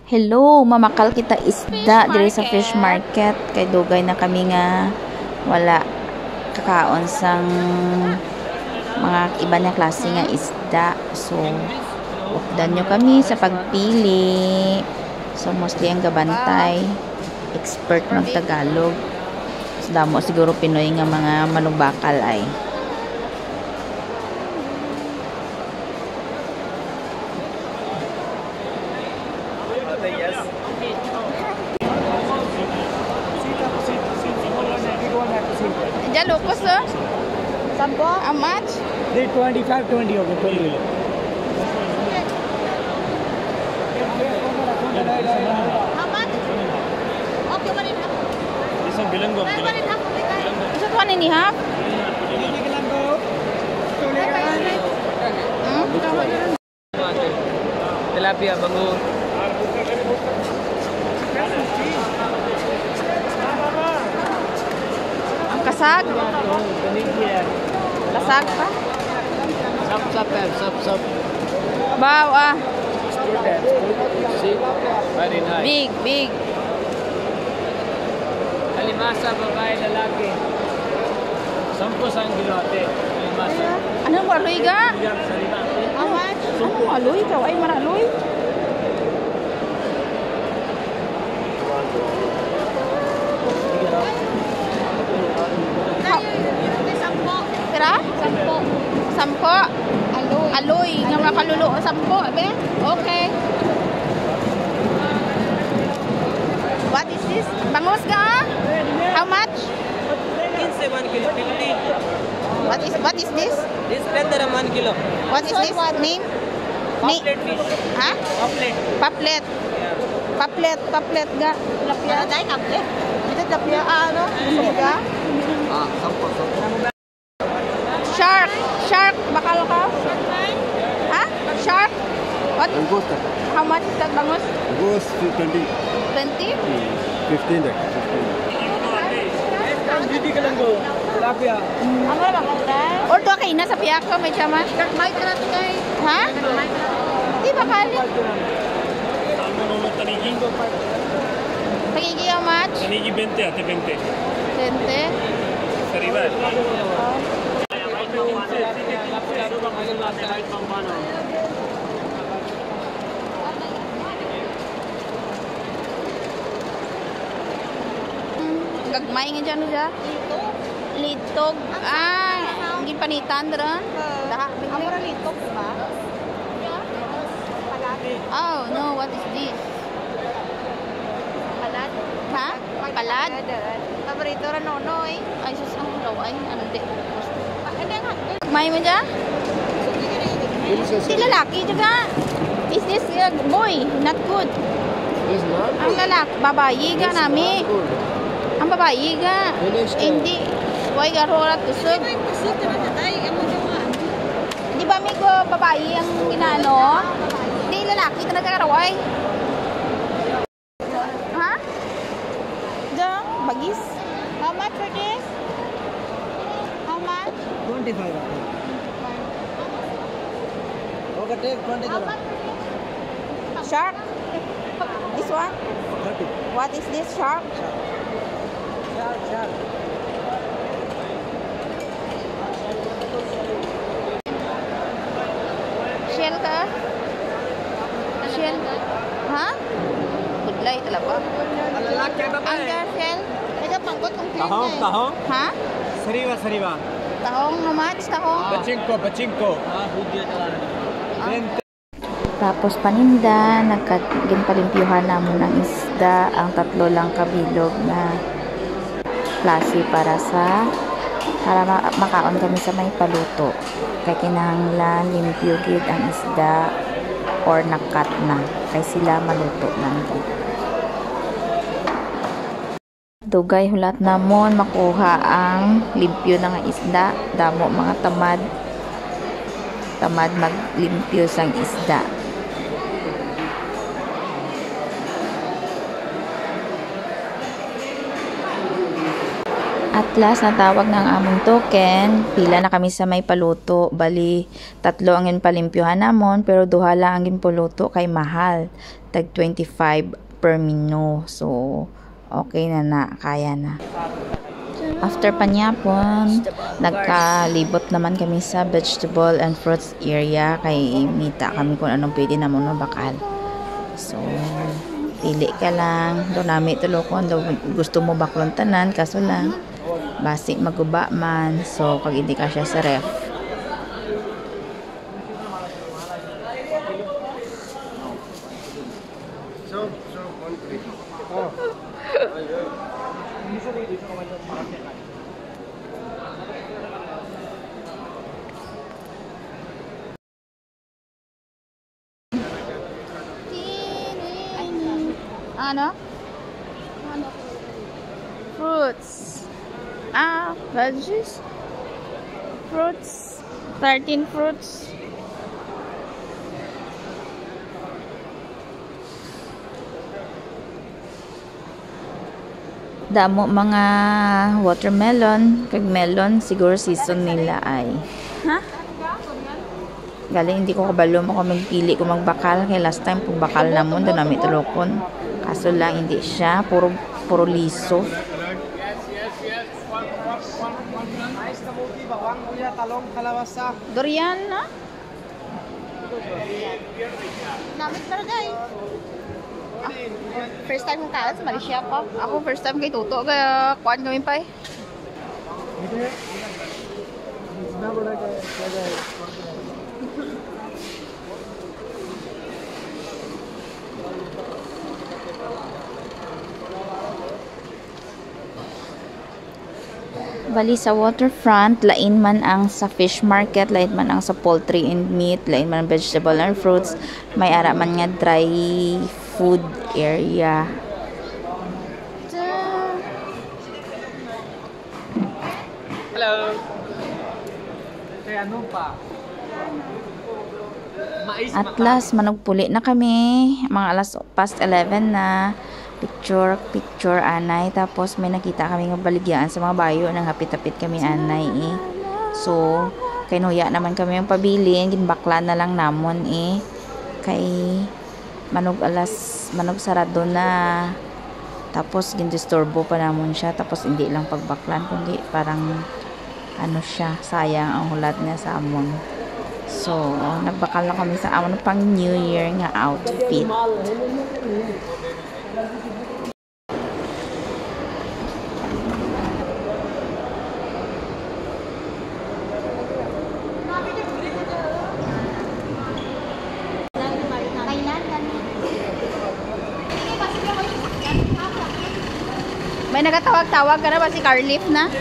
Hello, mamakal kita isda diri sa fish market kay dugay na kami nga wala kakaon sang mga iba na klase nga isda. So, updan nyo kami sa pagpili. So, mostly ang gabantay expert ng Tagalog. So, damo siguro Pinoy nga mga manugbakal ay. Diyan locos sir? Sampo? How much? They 25, 20 okay, 20. How much? Okay, 1.5. This one Bilanggo. 1.5. Is it 1.5? Tilapia, bango. Ang kasag? Lasag pa? Sap. Wow, ah. See? Very nice. Big. Kalimasa, babae, lalaki. 10 sang kilo ate. Kalimasa. Anong aloy ga? How much? Anong aloy ka? Ay, maraloy? Tira? Sampo. Aloy. Nga makalulo. Sampo, abe? Okay. What is this? Bangus ka? How much? 15 1 kilo 50. What is this? This tender 1 kilo. What is this? Name? Poplet fish. Ha? Poplet. Paplet. Yeah. Paplet ga. Lapya. Dai paplet. Ito lapya ano? Ga? Shark. Bakal ka? Ha? Shark? What? Angosta. How much is that bangus? Goes to 20. 20? 15 there. 15. Didi ka lang go. Tilapia. Ano ba ka? Or to kay nasa piyak ko may chama. May ka natin kay. Ha? Di ba kali? Pagigi how much? Tanigi 20 ate 20. 20? Arriba. Gagmay nga dyan dya? Litog. Ah, hindi panitan doon? Amora litog ba? Oh, no, what is this? Palad? Ha? Palad? Paborito rin nonoy. Ay, sus, ang laway. Ano di? Gagmay mo dyan? Si lalaki dyan. Is this boy? Not good. This not Ang lalaki, babayi ka nami. Ang babayi ka. Hindi. Huwag garorat kusog. Di ba may babayi ang ginano? Hindi, lalaki ka nagkakaraway. Ha? Diyan, bagis. How much for this? How much? 25. Okay, take 20 kilo. Shark? This one? 30. What is this shark? Shark. Shell ka? Shell? Ha? Budlay talaga. Lalaki ba ba? Under shell? Ito pangkot kong clean Tahong. Ha? Sariwa. Tahong, how much? Tahong? Pachinko. Tapos paninda, ginpalimpyuhan namon ng isda, ang 3 lang kabilog na klase para makaon kami sa may paluto. Kay kinahanglan limpyo gid ang isda or nakat na kay sila maluto lang gid. Dugay hulat namon makuha ang limpyo na nga isda, damo mga tamad maglimpyo sang isda. At last, natawag ng among token. Pila na kami sa may paluto. Bali, 3 ang palimpyuhan namon, pero 2 lang ang puluto kay mahal. Tag 25 per menu. So, okay na, kaya na. After panyapon, nagkalibot naman kami sa vegetable and fruits area kay mita kami kung anong pwede namon bakal. So, pili ka lang. Doon namin tulokon. Gusto mo baklon tanan, kaso lang basic maguba man, so kag hindi ka siya sa ref. Ano? Fruits. Veggies. Fruits. 13 fruits. Damo mga watermelon, kag melon, siguro season nila ay. Galing hindi ko kabalo mo kung magpili ko magbakal kay last time pag bakal namon doon namin tulokon. Kaso lang hindi siya puro liso. Durian na? Namit na guys. First time kong kaon sa Malaysia pa. Ako first time kay Toto. Kaya kuhaan kami pa eh. Bali sa waterfront, lain man ang sa fish market, lain man ang sa poultry and meat, lain man ang vegetable and fruits, may ara man nga dry food area. Hello. Kaya ano pa? At last, manugpuli na kami, mga alas past 11 na. Picture anay, tapos may nakita kami ng baligyan sa mga bayo nang hapit-hapit kami anay eh. So kinuya naman kami yung pabilin, ginbakla na lang namon eh, kay manog sarado na, tapos gindisturbo pa namon siya, tapos hindi lang pagbaklan kundi parang ano siya, sayang ang hulat niya sa amon. So nagbakal na kami sa amon pang New Year nga outfit. May nagatawag-tawag ka na ba si Carlif na?